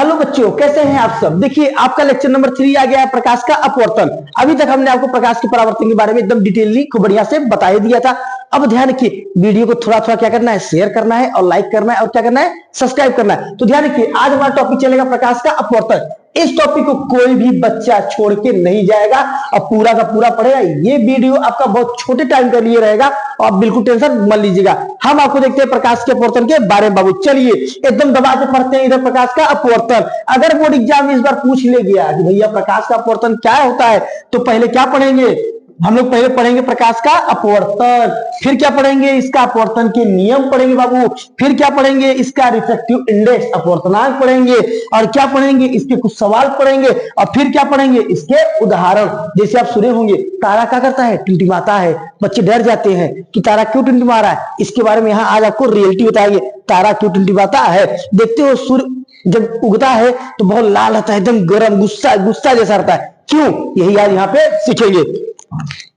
Hello बच्चों, कैसे हैं आप सब। देखिए आपका लेक्चर नंबर 3 आ गया है, प्रकाश का अपवर्तन। अभी तक हमने आपको प्रकाश के परावर्तन के बारे में एकदम डिटेलली खूब बढ़िया से बता ही दिया था। अब ध्यान रखिए, वीडियो को थोड़ा थोड़ा क्या करना है, शेयर करना है और लाइक करना है और क्या करना है, सब्सक्राइब करना है। तो ध्यान रखिए, आज हमारा टॉपिक चलेगा प्रकाश का अपवर्तन। इस टॉपिक को कोई भी बच्चा छोड़ के नहीं जाएगा और पूरा का पूरा पढ़ेगा। ये वीडियो आपका बहुत छोटे टाइम के लिए रहेगा और आप बिल्कुल टेंशन मत लीजिएगा। हम आपको देखते हैं प्रकाश के अपवर्तन के बारे में। बाबू चलिए एकदम दबा के पढ़ते हैं इधर प्रकाश का अपवर्तन। अगर बोर्ड एग्जाम में इस बार पूछ ले गया कि भैया प्रकाश का अपवर्तन क्या होता है, तो पहले क्या पढ़ेंगे हम लोग, पहले पढ़ेंगे प्रकाश का अपवर्तन, फिर क्या पढ़ेंगे, इसका अपवर्तन के नियम पढ़ेंगे बाबू, फिर क्या पढ़ेंगे, इसका रिफ्रैक्टिव इंडेक्स अपवर्तनांक पढ़ेंगे, और क्या पढ़ेंगे, इसके कुछ सवाल पढ़ेंगे, और फिर क्या पढ़ेंगे, इसके उदाहरण। जैसे आप सुने होंगे तारा क्या करता है, टिमटिमाता है। बच्चे डर जाते हैं कि तारा क्यों टिमटिमा रहा है, इसके बारे में यहाँ आज आपको रियलिटी बताएंगे। तारा क्यों टिमटिमाता है, देखते हो सूर्य जब उगता है तो बहुत लाल होता है, एकदम गर्म, गुस्सा गुस्सा जैसा रहता है, क्यों, यही आज यहाँ पे सीखेंगे।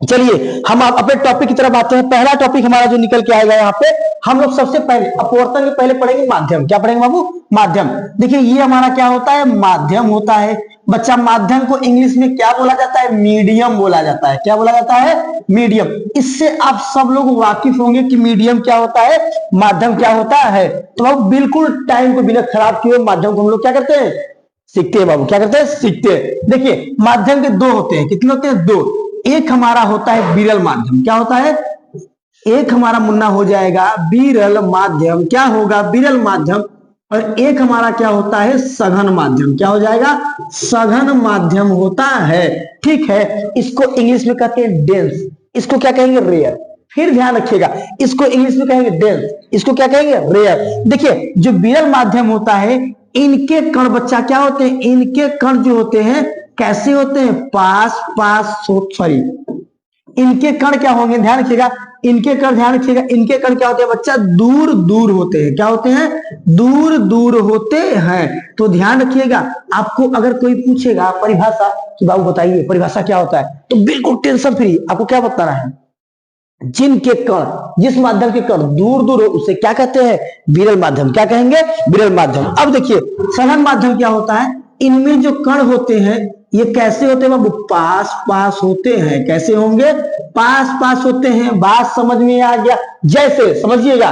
चलिए हम अपने टॉपिक की तरफ आते हैं। पहला टॉपिक हमारा जो निकल के आएगा यहाँ पे, हम लोग सबसे पहले अपवर्तन के पहले पढ़ेंगे माध्यम। क्या पढ़ेंगे बाबू, माध्यम। देखिए ये हमारा क्या होता है, माध्यम होता है। बच्चा माध्यम को इंग्लिश में क्या बोला जाता है, मीडियम बोला जाता है। क्या बोला जाता है, मीडियम। इससे आप सब लोग वाकिफ होंगे कि मीडियम क्या होता है, माध्यम क्या होता है। तो अब बिल्कुल टाइम को बिना खराब किए माध्यम को हम लोग क्या करते हैं, सीखते हैं बाबू। क्या करते हैं, सीखते हैं। देखिए माध्यम के दो होते हैं, कितने होते हैं, दो। एक हमारा होता है विरल माध्यम। क्या होता है, एक हमारा मुन्ना हो जाएगा विरल माध्यम। क्या होगा, विरल माध्यम। और एक हमारा क्या होता है, सघन माध्यम। क्या हो जाएगा, सघन माध्यम होता है। ठीक है, इसको इंग्लिश में कहते हैं डेंस, इसको क्या कहेंगे, रेयर। फिर ध्यान रखिएगा, इसको इंग्लिश में कहेंगे डेंस, इसको क्या कहेंगे, रेयर। देखिए जो विरल माध्यम होता है, इनके कण बच्चा क्या होते हैं, इनके कण जो होते हैं कैसे होते हैं, पास पास सॉरी, इनके कण क्या होंगे, ध्यान रखिएगा, इनके कण, ध्यान रखिएगा, इनके कण क्या होते हैं बच्चा, दूर दूर होते हैं। क्या होते हैं, दूर दूर होते हैं। तो ध्यान रखिएगा, आपको अगर कोई पूछेगा परिभाषा कि बाबू बताइए परिभाषा क्या होता है, तो बिल्कुल टेंशन फ्री आपको क्या बताना है, जिनके कण, जिस माध्यम के कण दूर दूर हो उसे क्या कहते हैं, विरल माध्यम। क्या कहेंगे, विरल माध्यम। अब देखिए सघन माध्यम क्या होता है, इनमें जो कण होते हैं ये कैसे होते हैं बाबू, पास पास होते हैं। कैसे होंगे, पास पास होते हैं। बात समझ में आ गया। जैसे समझिएगा,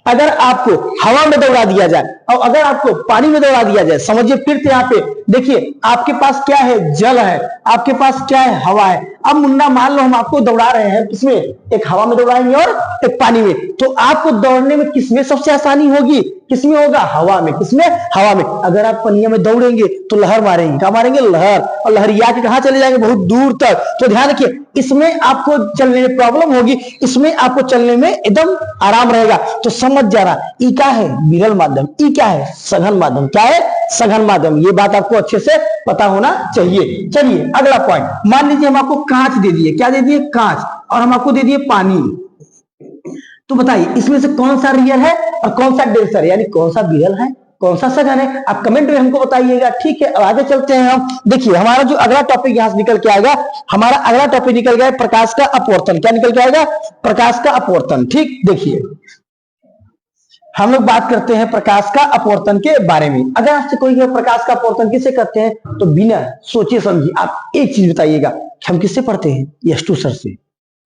अगर आपको हवा में दौड़ा दिया जाए और अगर आपको पानी में दौड़ा दिया जाए, समझिए फिर से यहाँ पे देखिए, आपके पास क्या है, जल है, आपके पास क्या है, हवा है। अब मुन्ना मान लो हम आपको दौड़ा रहे हैं, किसमें, एक हवा में दौड़ाएंगे और एक पानी में, तो आपको दौड़ने में किसमें सबसे आसानी होगी, किसमें होगा, हवा में। किसमें, हवा में। अगर आप पनिया में दौड़ेंगे तो लहर मारेंगे, क्या मारेंगे, लहर, और लहरिया के कहां चले जाएंगे, बहुत दूर तक। तो ध्यान रखिए, इसमें आपको चलने में प्रॉब्लम होगी, इसमें आपको चलने में एकदम आराम रहेगा। तो समझ जा रहा, ई क्या है, विरल माध्यम, ई क्या है, सघन माध्यम। क्या है, सघन माध्यम। ये बात आपको अच्छे से पता होना चाहिए। चलिए अगला पॉइंट, मान लीजिए हम आपको कांच दे दिए, क्या दे दिए, कांच, और हम आपको दे दिए पानी। तो बताइए इसमें से कौन सा रियल है और कौन सा डेंसर है, यानी कौन सा विरल है कौन सा सघन है, आप कमेंट में हमको बताइएगा। ठीक है, अब आगे चलते हैं हम। देखिए हमारा जो अगला टॉपिक यहां से निकल के आएगा, हमारा अगला टॉपिक निकल गया है प्रकाश का अपवर्तन। क्या निकल के आएगा, प्रकाश का अपवर्तन। ठीक, देखिए हम लोग बात करते हैं प्रकाश का अपवर्तन के बारे में। अगर आपसे कोई प्रकाश का अपवर्तन किससे करते हैं, तो बिना सोचे समझे आप एक चीज बताइएगा, हम किससे पढ़ते हैं, यशटू सर से।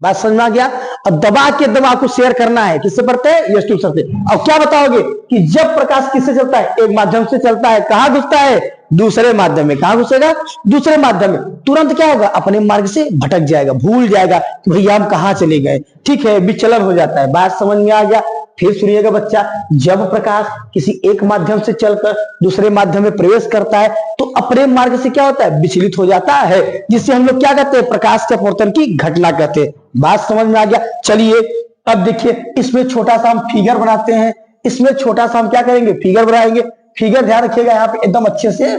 बात समझ में आ गया। अब दबा के एकदम आपको शेयर करना है, किससे पढ़ते हैं, यशटू सर से। और क्या बताओगे कि जब प्रकाश किससे चलता है, एक माध्यम से चलता है, कहां घुसता है, दूसरे माध्यम में। कहां घुसेगा, दूसरे माध्यम में। तुरंत क्या होगा, अपने मार्ग से भटक जाएगा, भूल जाएगा कि भैया हम कहां चले गए। ठीक है, विचलन हो जाता है। बात समझ में आ गया। फिर सुनिएगा बच्चा, जब प्रकाश किसी एक माध्यम से चलकर दूसरे माध्यम में प्रवेश करता है तो अपने मार्ग से क्या होता है, विचलित हो जाता है, जिससे हम लोग क्या कहते हैं, प्रकाश के अपवर्तन की घटना कहते हैं। बात समझ में आ गया। चलिए अब देखिए, इसमें छोटा सा हम फिगर बनाते हैं। इसमें छोटा सा हम क्या करेंगे, फिगर बनाएंगे। फिगर ध्यान रखिएगा यहाँ पे एकदम अच्छे से,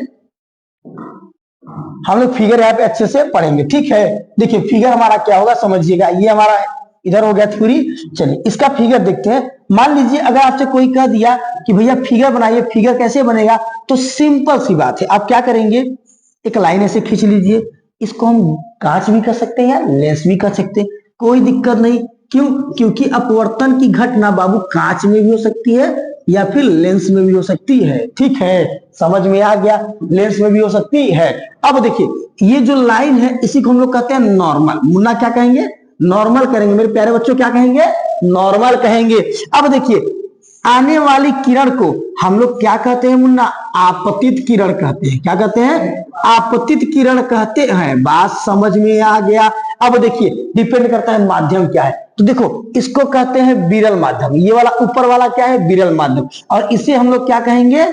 हम लोग फिगर यहाँ पे अच्छे से पढ़ेंगे। ठीक है, देखिए फिगर हमारा क्या होगा समझिएगा, ये हमारा इधर हो गया थ्योरी। चलिए इसका फिगर देखते हैं। मान लीजिए अगर आपसे कोई कह दिया कि भैया फिगर बनाइए, फिगर कैसे बनेगा, तो सिंपल सी बात है, आप क्या करेंगे, एक लाइन ऐसे खींच लीजिए। इसको हम कांच भी कर सकते हैं या लेंस भी कर सकते हैं, कोई दिक्कत नहीं। क्यों, क्योंकि अपवर्तन की घटना बाबू कांच में भी हो सकती है या फिर लेंस में भी हो सकती है। ठीक है, समझ में आ गया, लेंस में भी हो सकती है। अब देखिए ये जो लाइन है इसी को हम लोग कहते हैं नॉर्मल। मुन्ना क्या कहेंगे? नॉर्मल करेंगे मेरे प्यारे बच्चों, क्या कहेंगे? नॉर्मल कहेंगे। अब देखिए आने वाली किरण को हम लोग क्या कहते हैं मुन्ना? आपतित किरण कहते हैं। क्या कहते हैं? आपतित किरण कहते हैं। बात समझ में आ गया। अब देखिए डिपेंड करता है माध्यम क्या है, तो देखो इसको कहते हैं विरल माध्यम। ये वाला ऊपर वाला क्या है? विरल माध्यम। और इसे हम लोग क्या कहेंगे?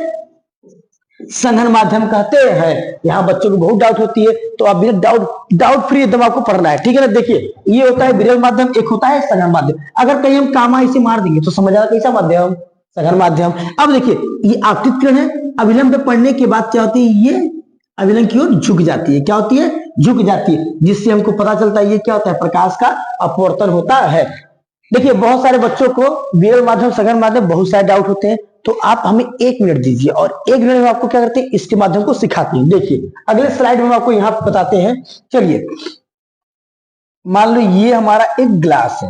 सघन माध्यम कहते हैं। यहाँ बच्चों को बहुत डाउट होती है, तो आप बिना डाउट फ्री एकदम आपको पढ़ना है। ठीक है ना? देखिए ये होता है विरल माध्यम, एक होता है सघन माध्यम। अगर कहीं हम कामा इसे मार देंगे तो समझ आएगा कैसा माध्यम? सघन माध्यम। अब देखिए ये आपतित किरण है, अभिलंब पे पढ़ने के बाद क्या होती है? ये अभिलंब की ओर झुक जाती है। क्या होती है? झुक जाती है, जिससे हमको पता चलता है ये क्या होता है? प्रकाश का अपवर्तन होता है। देखिए बहुत सारे बच्चों को विरल माध्यम सघन माध्यम बहुत सारे डाउट होते हैं, तो आप हमें 1 मिनट दीजिए और 1 मिनट में आपको क्या करते हैं? इसके माध्यम को सिखाते हैं। देखिए अगले स्लाइड में हम आपको यहाँ बताते हैं। चलिए मान लो ये हमारा एक ग्लास है।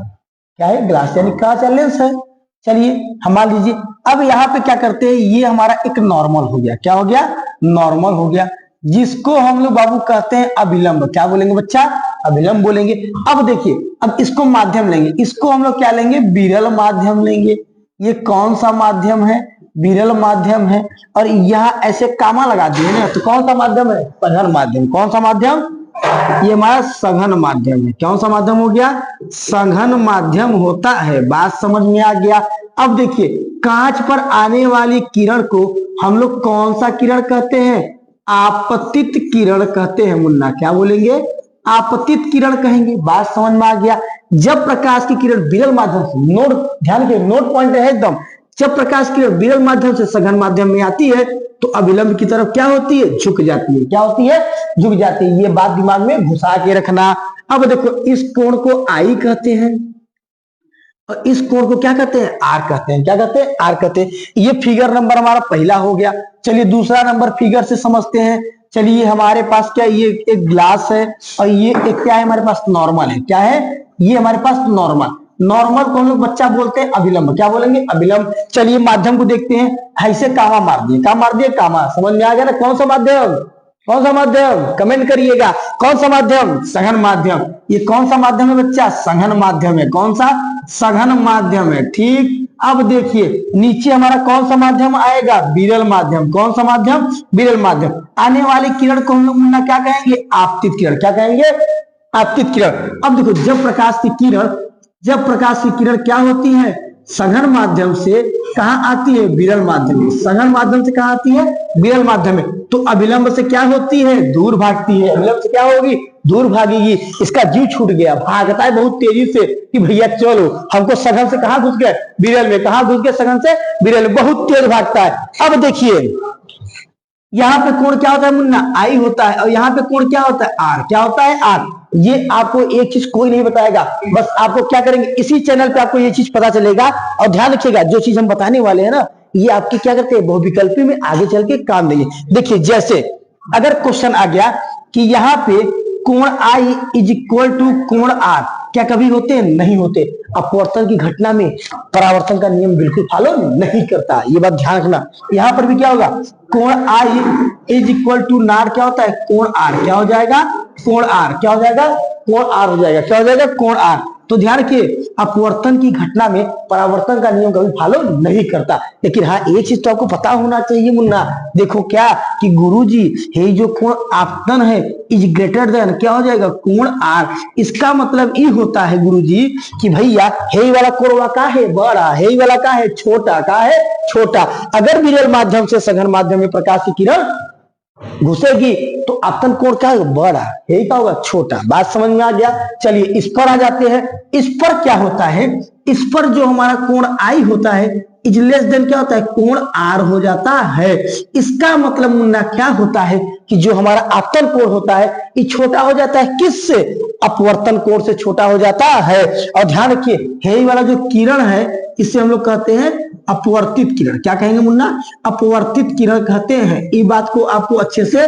क्या है? ग्लास, यानी कांच या लेंस है। चलिए हम मान लीजिए अब यहाँ पे क्या करते हैं? ये हमारा एक नॉर्मल हो गया। क्या हो गया? नॉर्मल हो गया, जिसको हम लोग बाबू कहते हैं अभिलंब। क्या बोलेंगे बच्चा? अभिलंब बोलेंगे। अब देखिए अब इसको माध्यम लेंगे, इसको हम लोग क्या लेंगे? विरल माध्यम लेंगे। ये कौन सा माध्यम है? विरल माध्यम है। और यहाँ ऐसे कामा लगा दिए ना, तो कौन सा माध्यम है? सघन माध्यम। कौन सा माध्यम? ये हमारा सघन माध्यम है। कौन सा माध्यम हो गया? सघन माध्यम होता है। बात समझ में आ गया। अब देखिए कांच पर आने वाली किरण को हम लोग कौन सा किरण कहते हैं? आपतित किरण कहते हैं मुन्ना। क्या बोलेंगे? आपतित किरण कहेंगे। बात समझ में आ गया। जब प्रकाश की किरण विरल माध्यम से, नोट ध्यान के नोट पॉइंट है एकदम, जब प्रकाश की किरण विरल माध्यम से सघन माध्यम में आती है तो अभिलंब की तरफ क्या होती है? झुक जाती है। क्या होती है? झुक जाती है। ये बात दिमाग में घुसा के रखना। अब देखो इस कोण को आई कहते हैं और इस कोण को क्या कहते हैं? आर कहते हैं। क्या कहते हैं? आर कहते हैं। ये फिगर नंबर हमारा पहला हो गया। चलिए दूसरा नंबर फिगर से समझते हैं। चलिए हमारे पास क्या, ये एक ग्लास है और ये एक क्या है? हमारे पास नॉर्मल है। क्या है? ये हमारे पास नॉर्मल। नॉर्मल को हम लोग बच्चा बोलते हैं अभिलंब। क्या बोलेंगे? अभिलंब। चलिए माध्यम को देखते हैं। ऐसे कामा मार दिए। क्या मार दिए? कामा। समझ में आ गया ना? कौन सा माध्यम? कौन सा माध्यम? कमेंट करिएगा। कौन सा माध्यम? सघन माध्यम। ये कौन सा माध्यम है बच्चा? सघन माध्यम है। कौन सा? सघन माध्यम है। ठीक। अब देखिए नीचे हमारा कौन सा माध्यम आएगा? विरल माध्यम। कौन सा माध्यम? विरल माध्यम। आने वाली किरण को हम लोग क्या कहेंगे? आपतित किरण। क्या कहेंगे? आपतित किरण। अब देखो जब प्रकाश की किरण क्या होती है? सघन माध्यम से कहां आती है? विरल माध्यम में। सघन माध्यम से कहां आती है? विरल माध्यम में। तो अभिलंब से क्या होती है? दूर भागती है। अभिलंब से क्या होगी? दूर भागेगी। इसका जीव छूट गया, भागता है बहुत तेजी से कि भैया चलो, हमको सघन से कहां घुस गए? विरल में। कहां घुस गए? सघन से विरल में। बहुत तेज भागता है। अब देखिए यहाँ पे कोण क्या होता है मुन्ना? आई होता है। और यहाँ पे कोण क्या होता है? आर। क्या होता है? आर। ये आपको एक चीज कोई नहीं बताएगा, बस आपको क्या करेंगे, इसी चैनल पे आपको ये चीज पता चलेगा। और ध्यान रखिएगा जो चीज हम बताने वाले हैं ना, ये आपकी क्या करते हैं? बहुविकल्पी में आगे चल के काम देंगे। देखिए जैसे अगर क्वेश्चन आ गया कि यहाँ पे कोण आई इज इक्वल टू कोण आर, क्या कभी होते हैं? नहीं होते। अपवर्तन की घटना में परावर्तन का नियम बिल्कुल फॉलो नहीं करता। ये बात ध्यान रखना। यहाँ पर भी क्या होगा? कोण आई इज इक्वल टू नार क्या होता है? कोण आर। क्या हो जाएगा? कोण आर। क्या हो जाएगा? कोण आर हो जाएगा। क्या हो जाएगा? कोण आर। तो ध्यान रखिए अपवर्तन की घटना में परावर्तन का नियम कभी फॉलो नहीं करता। लेकिन हाँ एक चीज तो आपको पता होना चाहिए मुन्ना, देखो क्या कि गुरुजी ये जो कोण आपतन है इज ग्रेटर देन क्या हो जाएगा? कोण आर। इसका मतलब ये होता है गुरुजी कि भैया हे वाला कोण का है? बड़ा। हे वाला का है? छोटा। का है? छोटा। अगर विरल माध्यम से सघन माध्यम में प्रकाश की किरण घुसेगी तो आपतन कोण क्या होगा? बड़ा। यही क्या होगा? छोटा। बात समझ में आ गया। चलिए इस पर आ जाते हैं। इस पर क्या होता है? इस पर जो हमारा कोण आई होता है इज लेस देन क्या होता है? कोण आर हो जाता है। इसका मतलब मुन्ना क्या होता है कि जो हमारा आपतन कोण होता है ये छोटा हो जाता है। किससे? अपवर्तन कोण से छोटा हो जाता है। और ध्यान रखिए हे वाला जो किरण है इसे हम लोग कहते हैं अपवर्तित किरण। क्या कहेंगे मुन्ना? अपवर्तित किरण कहते हैं। ये बात को आपको अच्छे से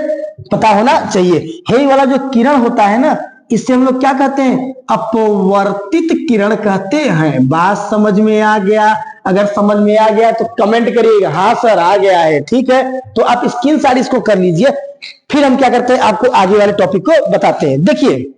पता होना चाहिए। हे वाला जो किरण होता है ना इससे हम लोग क्या कहते हैं? अपवर्तित किरण कहते हैं। बात समझ में आ गया। अगर समझ में आ गया तो कमेंट करिएगा, हाँ सर आ गया है, ठीक है। तो आप स्क्रीनशॉट इसको कर लीजिए, फिर हम क्या करते हैं आपको आगे वाले टॉपिक को बताते हैं। देखिए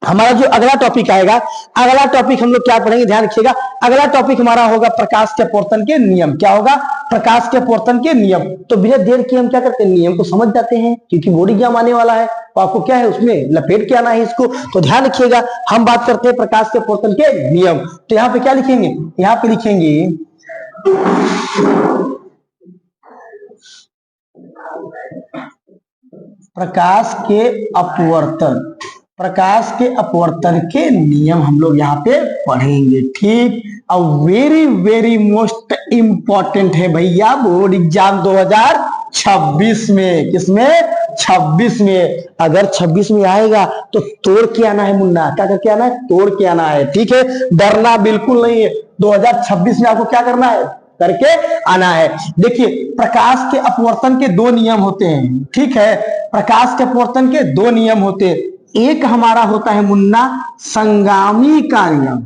हमारा जो अगला टॉपिक आएगा, अगला टॉपिक हम लोग क्या पढ़ेंगे, ध्यान रखिएगा। अगला टॉपिक हमारा होगा प्रकाश के अपवर्तन के नियम। क्या होगा? प्रकाश के अपवर्तन के नियम। तो बिना देर के हम क्या करते हैं, नियम को समझ जाते हैं, क्योंकि बोर्ड एग्जाम आने वाला है तो आपको क्या है उसमें लपेट के आना है इसको। तो ध्यान रखिएगा, हम बात करते हैं प्रकाश के अपवर्तन के नियम। तो यहाँ पे क्या लिखेंगे, यहाँ पे लिखेंगे प्रकाश के अपवर्तन, प्रकाश के अपवर्तन के नियम हम लोग यहाँ पे पढ़ेंगे, ठीक। और वेरी वेरी मोस्ट इंपॉर्टेंट है भैया बोर्ड एग्जाम 2026 में। किसमें? 26 में। अगर 26 में आएगा तो तोड़ के आना है मुन्ना, क्या करके आना है, तोड़ के आना है, ठीक है। डरना बिल्कुल नहीं है, 2026 में आपको क्या करना है, करके आना है। देखिए प्रकाश के अपवर्तन के दो नियम होते हैं, ठीक है। प्रकाश के अपवर्तन के दो नियम होते हैं। एक हमारा होता है मुन्ना संगामी का नियम,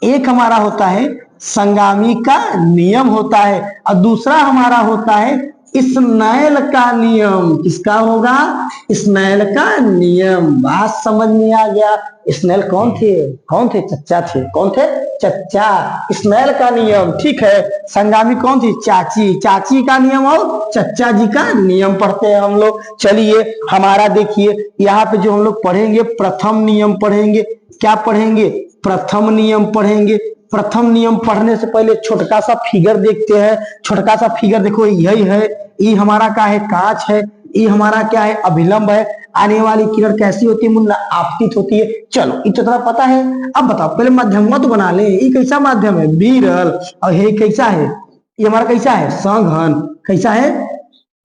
एक हमारा होता है संगामी का नियम होता है, और दूसरा हमारा होता है स्नेल का नियम। किसका होगा? स्नेल का नियम। बात समझ में आ गया? स्नेल कौन थे? कौन थे? चच्चा थे। कौन थे? चच्चा। स्नेल का नियम, ठीक है। संगामी कौन थी? चाची। चाची का नियम और चच्चा जी का नियम पढ़ते हैं हम लोग। चलिए हमारा देखिए यहाँ पे जो हम लोग पढ़ेंगे, प्रथम नियम पढ़ेंगे। क्या पढ़ेंगे? प्रथम नियम पढ़ेंगे। प्रथम नियम पढ़ने से पहले छोटका सा फिगर देखते हैं। छोटका सा फिगर देखो, यही है, ये हमारा क्या है, कांच है, ये हमारा क्या है, अभिलंब है। आने वाली किरण कैसी होती है मुन्ना? आपतित होती है। चलो इतना पता है, अब बताओ पहले माध्यम तो बना ले। ये कैसा माध्यम है? विरल। और ये कैसा है? ये हमारा कैसा है? सघन। कैसा है?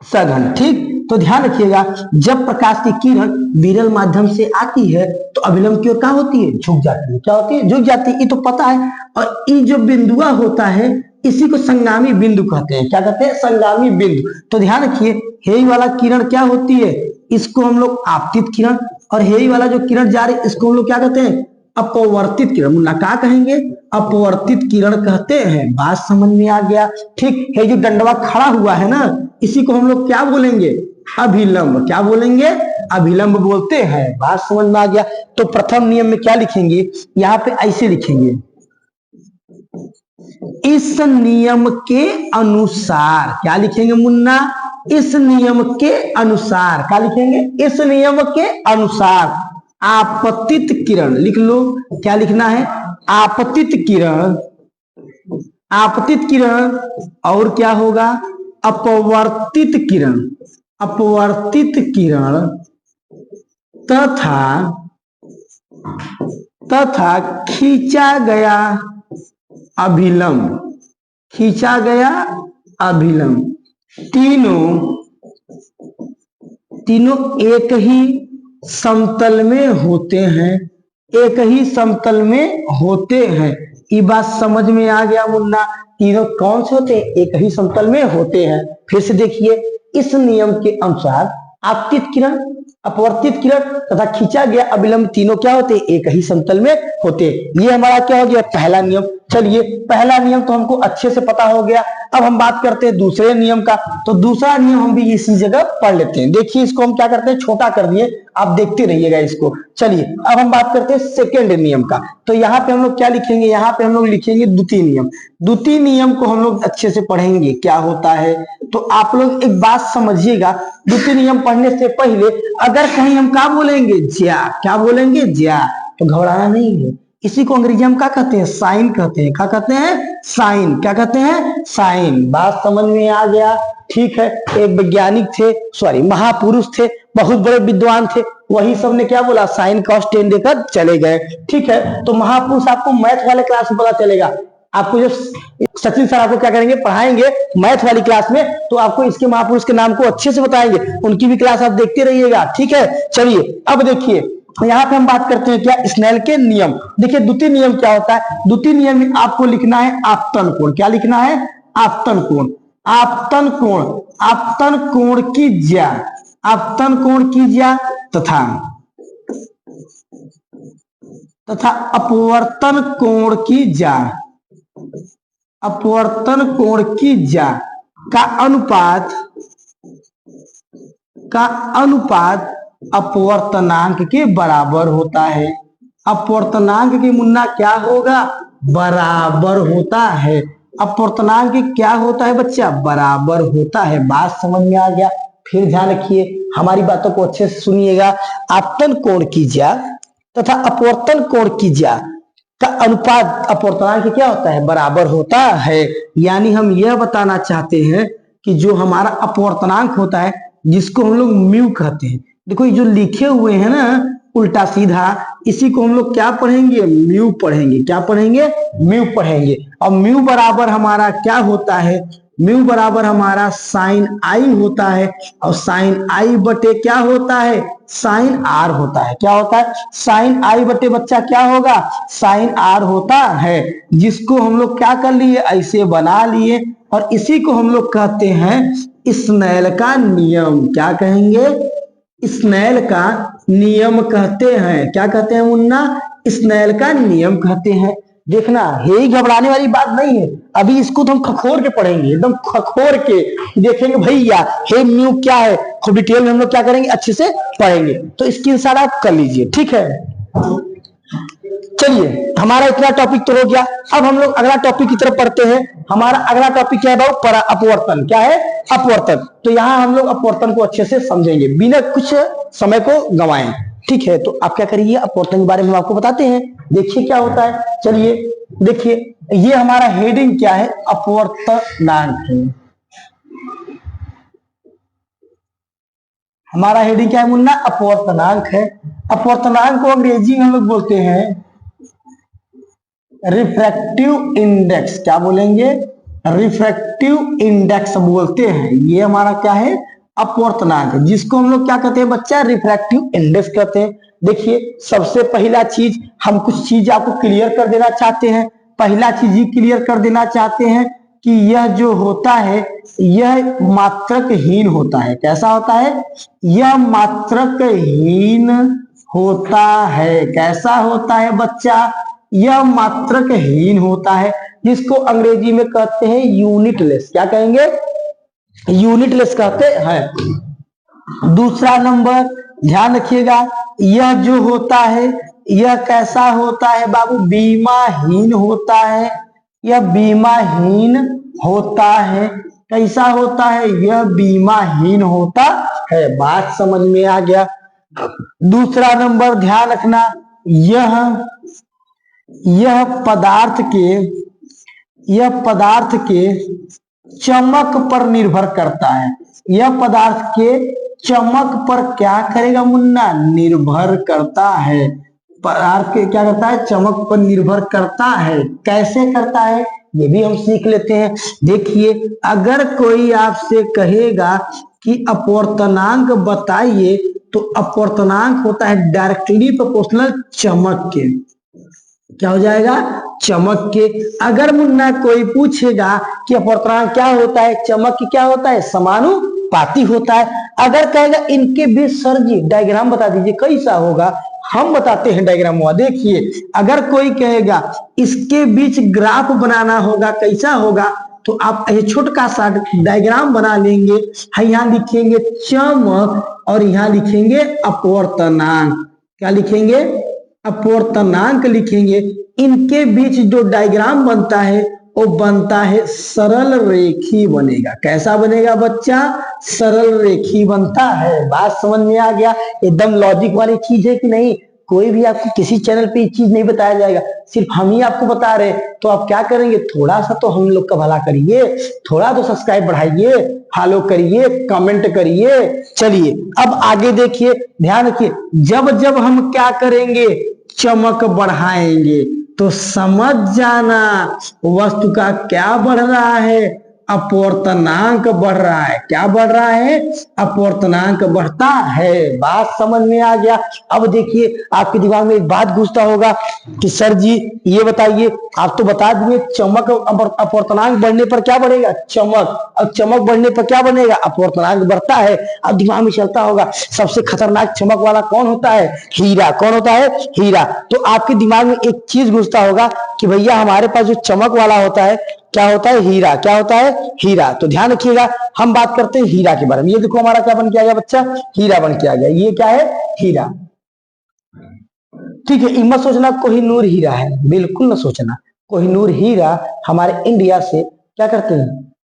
सघन, ठीक। तो ध्यान रखिएगा, जब प्रकाश की किरण विरल माध्यम से आती है तो अभिलंब की ओर क्या होती है? झुक जाती है। क्या होती है? झुक जाती है, ये तो पता है। और ये जो बिंदुआ होता है इसी को संगामी बिंदु कहते हैं। क्या कहते हैं? संगामी बिंदु। तो ध्यान रखिए, हेई वाला किरण क्या होती है? इसको हम लोग आपतित किरण, और हेई वाला जो किरण जा रही है इसको हम लोग क्या कहते हैं? अपवर्तित किरण। मुन्ना क्या कहेंगे? अपवर्तित किरण कहते हैं। बात समझ में आ गया, ठीक है। जो डंडवा खड़ा हुआ है ना, इसी को हम लोग क्या बोलेंगे? अभिलंब। क्या बोलेंगे? अभिलंब बोलते हैं। बात समझ में आ गया। तो प्रथम नियम में क्या लिखेंगे? यहाँ पे ऐसे लिखेंगे, इस नियम के अनुसार। क्या लिखेंगे मुन्ना? इस नियम के अनुसार। क्या लिखेंगे? इस नियम के अनुसार आपतित किरण। लिख लो, क्या लिखना है? आपतित किरण। आपतित किरण और क्या होगा? अपवर्तित किरण। अपवर्तित किरण तथा खींचा गया अभिलंब। खींचा गया अभिलंब, तीनों एक ही समतल में होते हैं। एक ही समतल में होते हैं। ये बात समझ में आ गया मुन्ना? तीनों कौन से होते हैं? एक ही समतल में होते हैं। फिर से देखिए, इस नियम के अनुसार आपतित किरण, अपवर्तित किरण तथा खींचा गया अभिलंब तीनों क्या होते हैं? एक ही समतल में होते हैं। ये हमारा क्या हो गया? पहला नियम। चलिए पहला नियम तो हमको अच्छे से पता हो गया। अब हम बात करते हैं दूसरे नियम का। तो दूसरा नियम हम भी इसी जगह पढ़ लेते हैं। देखिए इसको हम क्या करते हैं, छोटा कर दिए, आप देखते रहिएगा इसको। चलिए अब हम बात करते हैं सेकेंड नियम का। तो यहाँ पे हम लोग क्या लिखेंगे? यहाँ पे हम लोग लिखेंगे द्वितीय नियम। द्वितीय नियम को हम लोग अच्छे से पढ़ेंगे, क्या होता है। तो आप लोग एक बात समझिएगा, द्वितीय नियम पढ़ने से पहले अगर कहीं हम क्या बोलेंगे? ज्या। क्या बोलेंगे? ज्या। तो घबराना नहीं है। इसी को अंग्रेजी हम क्या कहते हैं? साइन कहते हैं। क्या कहते हैं? साइन। क्या कहते हैं? साइन। बात समझ में आ गया, ठीक है। एक वैज्ञानिक थे, सॉरी महापुरुष थे, बहुत बड़े विद्वान थे, वही सब ने क्या बोला? साइन कॉस टेन देकर चले गए, ठीक है। तो महापुरुष आपको मैथ वाले क्लास में पता चलेगा। आपको जो सचिन सर आपको क्या करेंगे? पढ़ाएंगे मैथ वाली क्लास में, तो आपको इसके महापुरुष के नाम को अच्छे से बताएंगे। उनकी भी क्लास आप देखते रहिएगा, ठीक है। चलिए अब देखिए यहाँ पे हम बात करते हैं क्या? स्नेल के नियम। देखिए द्वितीय नियम क्या होता है? द्वितीय नियम में आपको लिखना है आपतन कोण। क्या लिखना है? आपतन कोण। आपतन कोण, आपतन कोण की ज्या, आपतन कोण की ज्या तथा अपवर्तन कोण की ज्या, अपवर्तन कोण की ज्या का अनुपात अपवर्तनांक के बराबर होता है। अपवर्तनांक के मुन्ना क्या होगा, बराबर होता है। अपवर्तनांक क्या होता है बच्चा, बराबर होता है। बात समझ में आ गया। फिर ध्यान रखिए, हमारी बातों को अच्छे से सुनिएगा। आपतन कोण की ज्या तथा अपवर्तन कोण की ज्या का अनुपात अपवर्तनांक क्या होता है, बराबर होता है। यानी हम यह बताना चाहते हैं कि जो हमारा अपवर्तनांक होता है, जिसको हम लोग म्यू कहते हैं, देखो ये जो लिखे हुए हैं ना उल्टा सीधा, इसी को हम लोग क्या पढ़ेंगे, म्यू पढ़ेंगे। क्या पढ़ेंगे, म्यू पढ़ेंगे। और म्यू बराबर हमारा क्या होता है, म्यू बराबर हमारा साइन आई होता है। और साइन आई बटे क्या होता है, साइन आर होता है। क्या होता है, साइन आई बटे बच्चा क्या होगा, साइन आर होता है। जिसको हम लोग क्या कर लिए, ऐसे बना लिए। और इसी को हम लोग कहते हैं स्नेल का नियम। क्या कहेंगे, स्नेल का नियम कहते हैं। क्या कहते हैं मुन्ना, स्नेल का नियम कहते हैं। देखना, ये घबराने वाली बात नहीं है। अभी इसको तो हम खखोर के पढ़ेंगे, एकदम खखोर के देखेंगे भैया हे म्यू क्या है। खूब डिटेल में हम लोग क्या करेंगे, अच्छे से पढ़ेंगे। तो स्क्रीनशॉट आप कर लीजिए, ठीक है। चलिए, हमारा इतना टॉपिक तो हो गया। अब हम लोग अगला टॉपिक की तरफ पढ़ते हैं। हमारा अगला टॉपिक क्या है बाबू, अपवर्तन। क्या है, अपवर्तन। तो यहाँ हम लोग अपवर्तन को अच्छे से समझेंगे बिना कुछ समय को गंवाएं, ठीक है। तो आप क्या करिए, अपवर्तन के बारे में हम आपको बताते हैं। देखिए क्या होता है। चलिए देखिए, ये हमारा हेडिंग क्या है, अपवर्तनांक है। हमारा हेडिंग क्या है मुन्ना, अपवर्तनांक है। अपवर्तनांक को अंग्रेजी में हम लोग बोलते हैं रिफ्रैक्टिव इंडेक्स। क्या बोलेंगे, रिफ्रैक्टिव इंडेक्स बोलते हैं। ये हमारा क्या है, अपवर्तनांक, जिसको हम लोग क्या कहते हैं बच्चा, रिफ्रैक्टिव इंडेक्स कहते हैं। देखिए, सबसे पहला चीज हम कुछ चीज आपको क्लियर कर देना चाहते हैं। पहला चीज ये क्लियर कर देना चाहते हैं कि यह जो होता है यह मात्रकहीन होता है। कैसा होता है, यह मात्रकहीन होता है। कैसा होता है बच्चा, यह मात्रकहीन होता है, जिसको अंग्रेजी में कहते हैं यूनिटलेस। क्या कहेंगे, यूनिटलेस कहते हैं। दूसरा नंबर ध्यान रखिएगा, यह जो होता है यह कैसा होता है बाबू, बीमाहीन होता है। यह बीमाहीन होता है। कैसा होता है, यह बीमाहीन होता है। बात समझ में आ गया। दूसरा नंबर ध्यान रखना, यह पदार्थ के चमक पर निर्भर करता है। यह पदार्थ के चमक पर क्या करेगा मुन्ना, निर्भर करता है। पदार्थ के क्या करता है, चमक पर निर्भर करता है। कैसे करता है, ये भी हम सीख लेते हैं। देखिए, अगर कोई आपसे कहेगा कि अपवर्तनांक बताइए, तो अपवर्तनांक होता है डायरेक्टली प्रोपोर्शनल चमक के। क्या हो जाएगा, चमक के। अगर मुन्ना कोई पूछेगा कि अपवर्तनांक क्या होता है, चमक की क्या होता है, समानुपाती होता है। अगर कहेगा इनके बीच सर जी डायग्राम बता दीजिए, कैसा होगा, हम बताते हैं डायग्राम। हुआ देखिए, अगर कोई कहेगा इसके बीच ग्राफ बनाना होगा, कैसा होगा, तो आप ये छोटा सा डायग्राम बना लेंगे। यहाँ लिखेंगे चमक और यहाँ लिखेंगे अपवर्तनांक। क्या लिखेंगे, अपवर्तनांक लिखेंगे। इनके बीच जो डायग्राम बनता है वो बनता है सरल रेखी बनेगा। कैसा बनेगा बच्चा, सरल रेखी बनता है। बात समझ में आ गया, एकदम लॉजिक वाली चीज है कि नहीं। कोई भी आपको किसी चैनल पे ये चीज नहीं बताया जाएगा, सिर्फ हम ही आपको बता रहे। तो आप क्या करेंगे, थोड़ा सा तो हम लोग का भला करिए, थोड़ा तो सब्सक्राइब बढ़ाइए, फॉलो करिए, कमेंट करिए। चलिए अब आगे देखिए, ध्यान रखिए, जब जब हम क्या करेंगे, चमक बढ़ाएंगे, तो समझ जाना वस्तु का क्या बढ़ रहा है, अपवर्तनांक बढ़ रहा है। क्या बढ़ रहा है, अपवर्तनांक बढ़ता है। बात समझ में आ गया। अब देखिए, आपके दिमाग में एक बात घुसता होगा कि सर जी ये बताइए, आप तो बता दिए चमक अपवर्तनांक बढ़ने पर क्या बढ़ेगा, चमक। अब चमक बढ़ने पर क्या बनेगा, अपवर्तनांक बढ़ता है। अब दिमाग में चलता होगा सबसे खतरनाक चमक वाला कौन होता है, हीरा। कौन होता है, हीरा। तो आपके दिमाग में एक चीज घुसता होगा कि भैया हमारे पास जो चमक वाला होता है क्या होता है? हीरा। क्या होता है? हीरा। तो ध्यान रखिएगा, हम बात करते हैं हीरा के बारे में। ये देखो हमारा क्या बन के आ गया बच्चा? हीरा बन के आ गया। ये क्या है? हीरा। ठीक है, मत सोचना कोहिनूर हीरा है, बिल्कुल ना सोचना। कोहिनूर हीरा हमारे इंडिया से क्या करते हैं?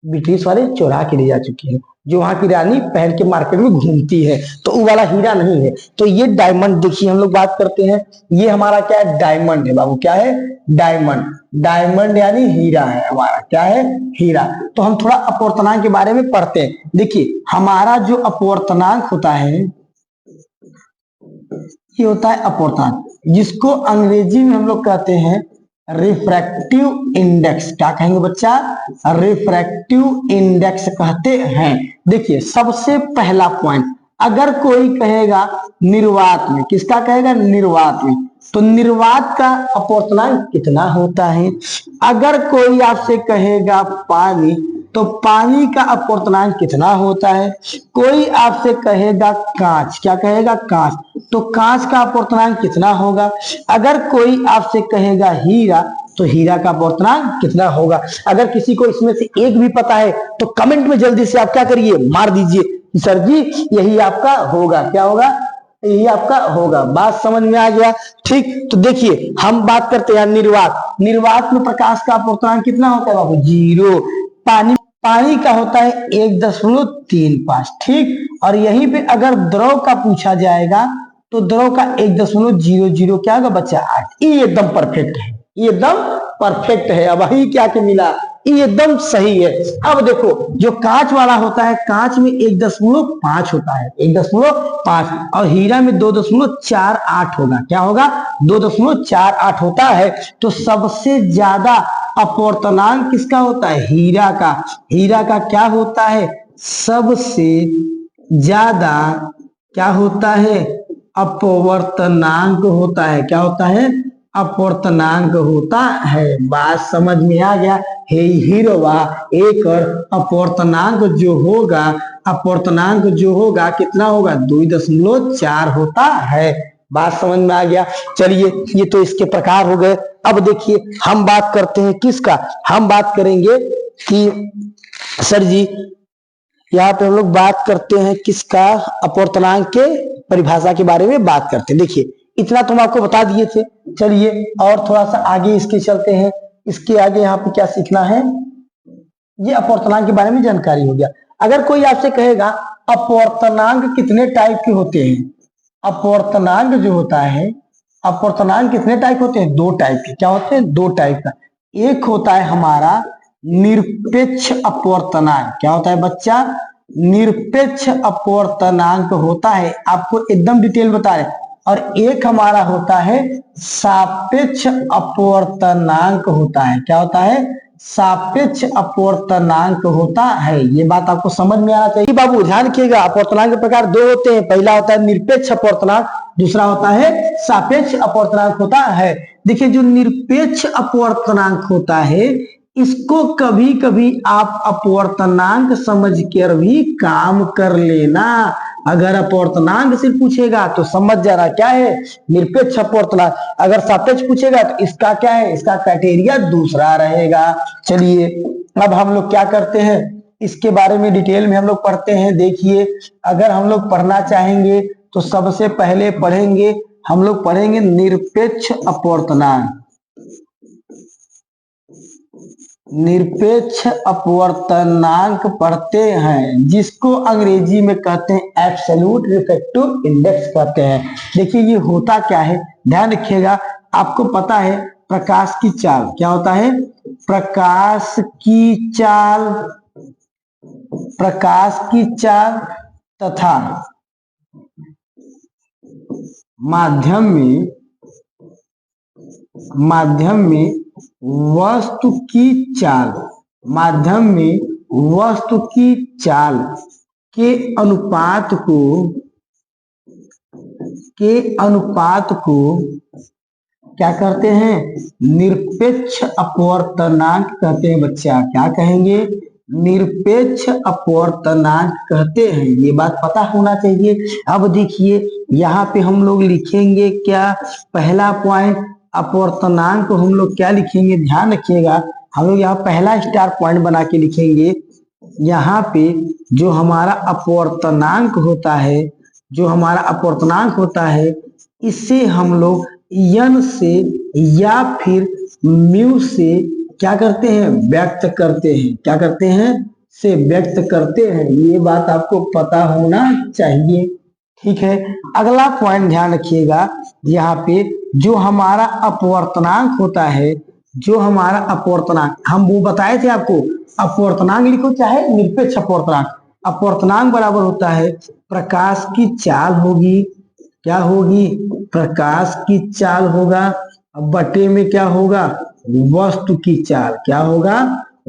ब्रिटिश वाले चुरा के ले जा चुके हैं, जो वहां की रानी पहन के मार्केट में घूमती है, तो वो वाला हीरा नहीं है। तो ये डायमंड, देखिए हम लोग बात करते हैं, ये हमारा क्या है? डायमंड है बाबू। क्या है? डायमंड। डायमंड यानी हीरा है हमारा। क्या है? हीरा। तो हम थोड़ा अपवर्तनांक के बारे में पढ़ते हैं। देखिए हमारा जो अपवर्तनांक होता है, ये होता है अपवर्तनांक, जिसको अंग्रेजी में हम लोग कहते हैं रिफ्रैक्टिव इंडेक्स। क्या कहेंगे बच्चा? रिफ्रैक्टिव इंडेक्स कहते हैं। देखिए सबसे पहला पॉइंट, अगर कोई कहेगा निर्वात में, किसका कहेगा? निर्वात में, तो निर्वात का अपवर्तनांक कितना होता है? अगर कोई आपसे कहेगा पानी, तो पानी का अपवर्तनांक कितना होता है? कोई आपसे कहेगा कांच, क्या कहेगा? कांच, तो कांच का अपवर्तनांक कितना होगा? अगर कोई आपसे कहेगा हीरा, तो हीरा का अपवर्तनांक कितना होगा? अगर किसी को इसमें से एक भी पता है तो कमेंट में जल्दी से आप क्या करिए? मार दीजिए सर जी यही आपका होगा। क्या होगा? यही आपका होगा। बात समझ में आ गया? ठीक, तो देखिए हम बात करते हैं निर्वात। निर्वात में प्रकाश का अपवर्तनांक कितना होता है बाबू? 0। पानी का होता है 1.35। ठीक, और यहीं पे अगर द्रव का पूछा जाएगा तो द्रव का 1.00 क्या होगा बच्चा? 8। ये एकदम परफेक्ट है, ये एकदम परफेक्ट है। अब वही क्या के मिला? ये एकदम सही है। अब देखो जो कांच वाला होता है, कांच में 1.5 होता है, 1.5, और हीरा में 2.48 होगा। क्या होगा? 2.48 होता है। तो सबसे ज्यादा अपवर्तनांक किसका होता है? हीरा का। हीरा का क्या होता है? सबसे ज्यादा क्या होता है? अपवर्तनांक होता है। क्या होता है? अपवर्तनांक होता है। बात समझ में आ गया? हे हीरोवा, एक अपवर्तनांक जो होगा, अपवर्तनांक जो होगा कितना होगा? 2.4 होता है। बात समझ में आ गया? चलिए ये तो इसके प्रकार हो गए। अब देखिए हम बात करते हैं किसका? हम बात करेंगे कि सर जी यहाँ पे हम लोग बात करते हैं किसका? अपवर्तनांक के परिभाषा के बारे में बात करते हैं। देखिए इतना तो हम आपको बता दिए थे। चलिए और थोड़ा सा आगे इसके चलते हैं। इसके आगे यहाँ पे क्या सीखना है? ये अपवर्तनांक के बारे में जानकारी हो गया। अगर कोई आपसे कहेगा अपवर्तनांक कितने टाइप के होते हैं? अपवर्तनांक जो होता है, अपवर्तनांक कितने टाइप होते हैं? 2 टाइप के। क्या होते हैं? 2 टाइप का। एक होता है हमारा निरपेक्ष अपवर्तनांक। क्या होता है बच्चा? निरपेक्ष अपवर्तनांक होता है, आपको एकदम डिटेल बता रहे। और एक हमारा होता है सापेक्ष अपवर्तनांक होता है। क्या होता है? सापेक्ष अपवर्तनांक होता है। ये बात आपको समझ में आना चाहिए बाबू। ध्यान रखिएगा, अपवर्तनांक के प्रकार 2 होते हैं। पहला होता है निरपेक्ष अपवर्तनांक, दूसरा होता है सापेक्ष अपवर्तनांक होता है। देखिए जो निरपेक्ष अपवर्तनांक होता है, इसको कभी कभी आप अपवर्तनांक समझ कर भी काम कर लेना। अगर अपवर्तनांक सिर्फ पूछेगा तो समझ जाना क्या है? निरपेक्ष अपवर्तनांक। अगर सापेक्ष पूछेगा तो इसका क्या है? इसका क्राइटेरिया दूसरा रहेगा। चलिए अब हम लोग क्या करते हैं, इसके बारे में डिटेल में हम लोग पढ़ते हैं। देखिए अगर हम लोग पढ़ना चाहेंगे तो सबसे पहले पढ़ेंगे, हम लोग पढ़ेंगे निरपेक्ष अपवर्तनांक। निरपेक्ष अपवर्तनांक पढ़ते हैं, जिसको अंग्रेजी में कहते हैं एब्सोल्यूट रिफ्रैक्टिव इंडेक्स कहते हैं। देखिए ये होता क्या है, ध्यान रखिएगा। आपको पता है प्रकाश की चाल क्या होता है? प्रकाश की चाल, प्रकाश की चाल तथा माध्यम में वस्तु की चाल, माध्यम में वस्तु की चाल के अनुपात को क्या कहते हैं? निरपेक्ष अपवर्तनांक कहते हैं बच्चा। क्या कहेंगे? निरपेक्ष अपवर्तनांक कहते हैं। ये बात पता होना चाहिए। अब देखिए यहाँ पे हम लोग लिखेंगे क्या? पहला पॉइंट अपवर्तनांक को हम लोग क्या लिखेंगे? ध्यान रखिएगा, हम लोग यहाँ पहला स्टार पॉइंट बना के लिखेंगे। यहाँ पे जो हमारा अपवर्तनांक होता है, जो हमारा अपवर्तनांक होता है, इसे हम लोग n से या फिर म्यू से क्या करते हैं, व्यक्त करते हैं। क्या करते हैं, से व्यक्त करते हैं। ये बात आपको पता होना चाहिए, ठीक है। अगला पॉइंट ध्यान रखिएगा, यहाँ पे जो हमारा अपवर्तनांक होता है, जो हमारा अपवर्तनांक, हम वो बताए थे आपको, अपवर्तनांक लिखो चाहे निरपेक्ष अपवर्तनांक। अपवर्तनांक बराबर होता है प्रकाश की चाल होगी, क्या होगी, प्रकाश की चाल होगा, बटे में क्या होगा, वस्तु की चाल। क्या होगा,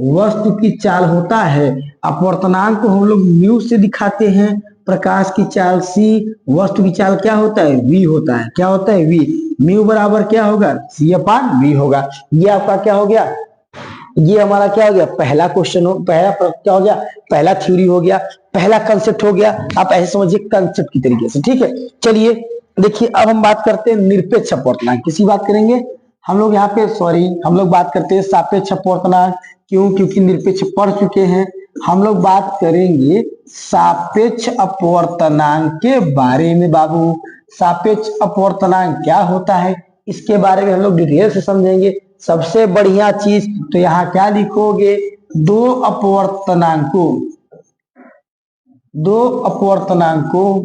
वस्तु की चाल होता है। अपवर्तनांक को हम लोग म्यू से दिखाते हैं, प्रकाश की चाल सी, वस्तु की चाल क्या होता है, वी होता है। क्या होता है, वी। म्यू बराबर क्या होगा, सी अपान वी होगा। ये आपका क्या हो गया, ये हमारा क्या हो गया, पहला क्वेश्चन हो, पहला क्या हो गया, पहला थ्योरी हो गया, पहला कंसेप्ट हो गया। आप ऐसे समझिए कंसेप्ट की तरीके से, ठीक है। चलिए देखिए, अब हम बात करते हैं निरपेक्ष अपवर्तनांक। किसी बात करेंगे हम लोग यहाँ पे, सॉरी, हम लोग बात करते हैं सापेक्ष अपवर्तनांक। क्यों, क्योंकि निरपेक्ष पढ़ चुके हैं। हम लोग बात करेंगे सापेक्ष अपवर्तनांक के बारे में। बाबू, सापेक्ष अपवर्तनांक क्या होता है, इसके बारे में हम लोग डिटेल से समझेंगे। सबसे बढ़िया चीज तो यहाँ क्या लिखोगे, दो अपवर्तनांकों, दो अपवर्तनांकों,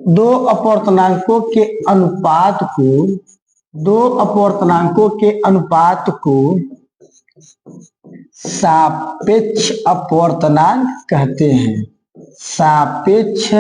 दो अपवर्तनांकों के अनुपात को, दो अपवर्तनांकों के अनुपात को सापेक्ष अपवर्तनांक कहते हैं। सापेक्ष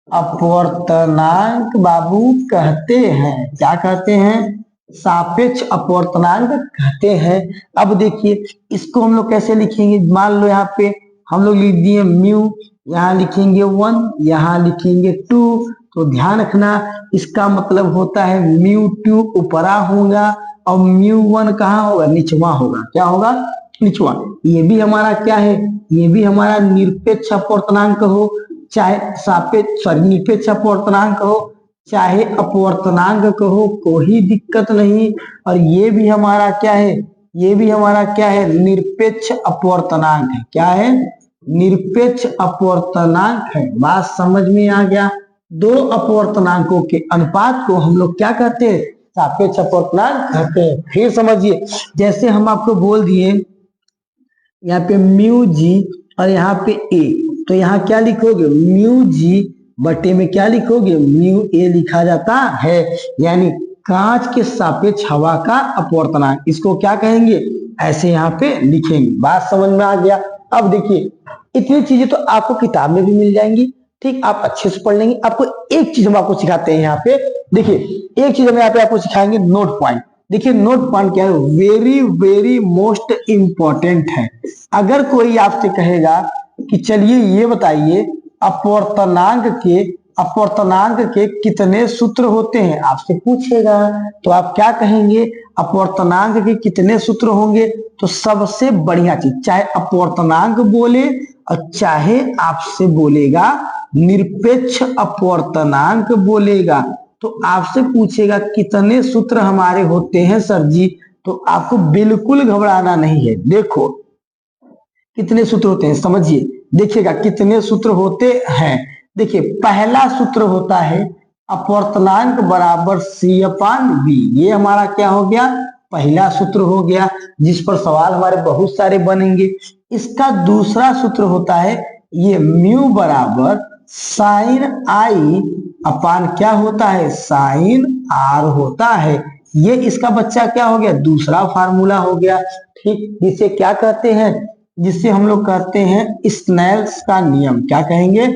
अपवर्तनांक बाबू कहते हैं। क्या कहते हैं, सापेक्ष अपवर्तनांक कहते हैं। अब देखिए इसको हम लोग कैसे लिखेंगे। मान लो यहाँ पे हम लोग लिख दिए म्यू, यहाँ लिखेंगे 1, यहाँ लिखेंगे 2। तो ध्यान रखना, इसका मतलब होता है म्यू 2 ऊपरा होगा और म्यू 1 कहाँ होगा, निचवा होगा। क्या होगा, निचवा। ये भी हमारा क्या है, ये भी हमारा निरपेक्ष अपवर्तनांक हो, चाहे सापेक्ष निरपेक्ष अपवर्तनांक हो, चाहे अपवर्तनांक कहो, कोई दिक्कत नहीं। और ये भी हमारा क्या है, ये भी हमारा क्या है, निरपेक्ष अपवर्तनांक है। क्या है, निरपेक्ष अपवर्तनांक है। बात समझ में आ गया। दो अपवर्तनांकों के अनुपात को हम लोग क्या कहते हैं, सापेक्ष अपवर्तनांक कहते हैं। फिर समझिए, जैसे हम आपको बोल दिए यहाँ पे म्यू जी और यहाँ पे ए, तो यहाँ क्या लिखोगे, म्यू जी बटे में क्या लिखोगे, म्यू ए लिखा जाता है। यानी कांच के सापेक्ष हवा का अपवर्तनांक, इसको क्या कहेंगे, ऐसे यहाँ पे लिखेंगे। बात समझ में आ गया। अब देखिए, इतनी चीजें तो आपको किताब में भी मिल जाएंगी, ठीक, आप अच्छे से पढ़ लेंगे। आपको एक चीज हम आपको सिखाते हैं यहाँ पे, देखिए एक चीज हम यहाँ पे आपको सिखाएंगे, नोट पॉइंट। देखिए नोट पॉइंट क्या है, वेरी वेरी मोस्ट इंपॉर्टेंट है। अगर कोई आपसे कहेगा कि चलिए ये बताइए अपवर्तनांक के कितने सूत्र होते हैं, आपसे पूछेगा, तो आप क्या कहेंगे, अपवर्तनांक के कितने सूत्र होंगे। तो सबसे बढ़िया चीज, चाहे अपवर्तनांक बोले और चाहे आपसे बोलेगा निरपेक्ष अपवर्तनांक बोलेगा, तो आपसे पूछेगा कितने सूत्र हमारे होते हैं सर जी, तो आपको बिल्कुल घबराना नहीं है। देखो कितने सूत्र होते हैं, समझिए, देखिएगा कितने सूत्र होते हैं। देखिए पहला सूत्र होता है अपवर्तनांक बराबर सी अपान बी, ये हमारा क्या हो गया, पहला सूत्र हो गया, जिस पर सवाल हमारे बहुत सारे बनेंगे। इसका दूसरा सूत्र होता है ये म्यू बराबर साइन आई अपान क्या होता है, साइन आर होता है। ये इसका बच्चा क्या हो गया, दूसरा फार्मूला हो गया, ठीक, जिसे क्या कहते हैं, जिसे हम लोग कहते हैं स्नेल्स का नियम। क्या कहेंगे,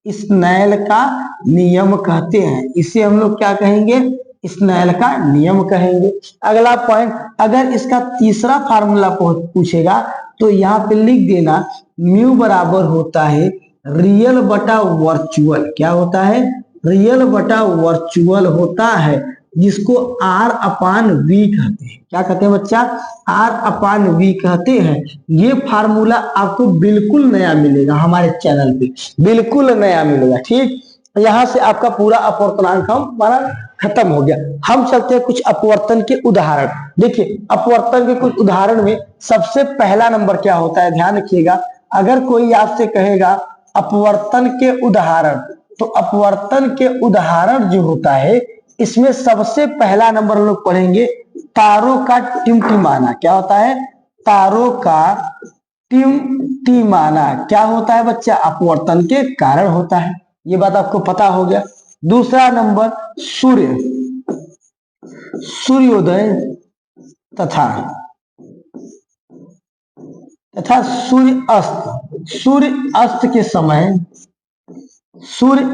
स्नेल का नियम कहते हैं। इसे हम लोग क्या कहेंगे, स्नेल का नियम कहेंगे। अगला पॉइंट, अगर इसका तीसरा फार्मूला पूछेगा तो यहाँ पे लिख देना म्यू बराबर होता है रियल बटा वर्चुअल। क्या होता है, रियल बटा वर्चुअल होता है, जिसको आर अपान वी कहते हैं। क्या कहते हैं बच्चा, आर अपान वी कहते हैं। ये फार्मूला आपको बिल्कुल नया मिलेगा हमारे चैनल पे, बिल्कुल नया मिलेगा, ठीक। यहाँ से आपका पूरा अपवर्तनांक हम हमारा खत्म हो गया। हम चलते हैं कुछ अपवर्तन के उदाहरण। देखिए अपवर्तन के कुछ उदाहरण में सबसे पहला नंबर क्या होता है, ध्यान रखिएगा। अगर कोई आपसे कहेगा अपवर्तन के उदाहरण, तो अपवर्तन के उदाहरण जो होता है इसमें सबसे पहला नंबर हम लोग पढ़ेंगे तारों का टिमटिमाना। क्या होता है? तारों का टिमटिमाना क्या होता है बच्चा? अपवर्तन के कारण होता है। ये बात आपको पता हो गया। दूसरा नंबर सूर्योदय तथा सूर्य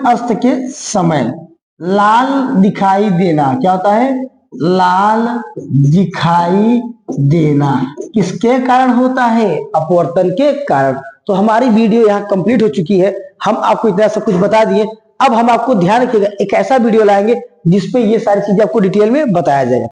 अस्त के समय लाल दिखाई देना। क्या होता है? लाल दिखाई देना किसके कारण होता है? अपवर्तन के कारण। तो हमारी वीडियो यहाँ कंप्लीट हो चुकी है। हम आपको इतना सब कुछ बता दिए। अब हम आपको ध्यान रखिएगा एक ऐसा वीडियो लाएंगे जिसपे ये सारी चीजें आपको डिटेल में बताया जाएगा।